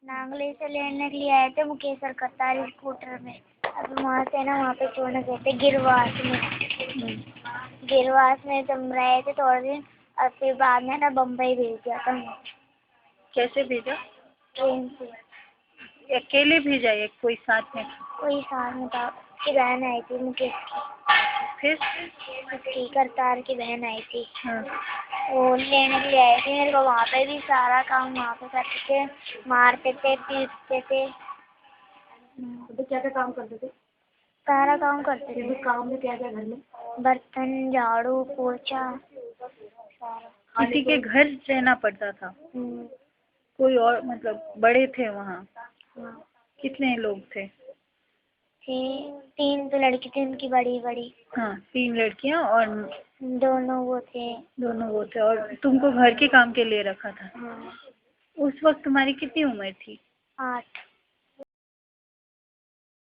नांगले से लेने के लिए आए थे मुकेश कतारी स्कूटर में। अभी वहाँ से ना वहाँ पे छोड़ने गए थे गिरवास में। गिरवास में जम रहे थे थोड़े दिन और फिर बाद में ना बम्बई भेज दिया था। कैसे भेजा? ट्रेन से। अकेले भेजा या कोई साथ में? कोई साथ में था, उसकी बहन आई थी मुकेश की। फिर उसकी करतार की बहन आई थी। हाँ। वो लेने के लिए आए थे मेरे को। वहाँ पे भी सारा काम वहाँ पे करते थे, मारते थे, पीटते थे। तो क्या क्या काम करते थे? सारा काम करते थे। काम में क्या क्या घर में? बर्तन, झाड़ू, पोछा, सारा। किसी के घर रहना पड़ता था? कोई और मतलब बड़े थे वहाँ? हाँ। कितने लोग थे? तीन तो लड़की थी उनकी बड़ी बड़ी। हाँ, 3 लड़कियाँ और दोनों वो थे। और तुमको घर के काम के लिए रखा था? हाँ। उस वक्त तुम्हारी कितनी उम्र थी? 8।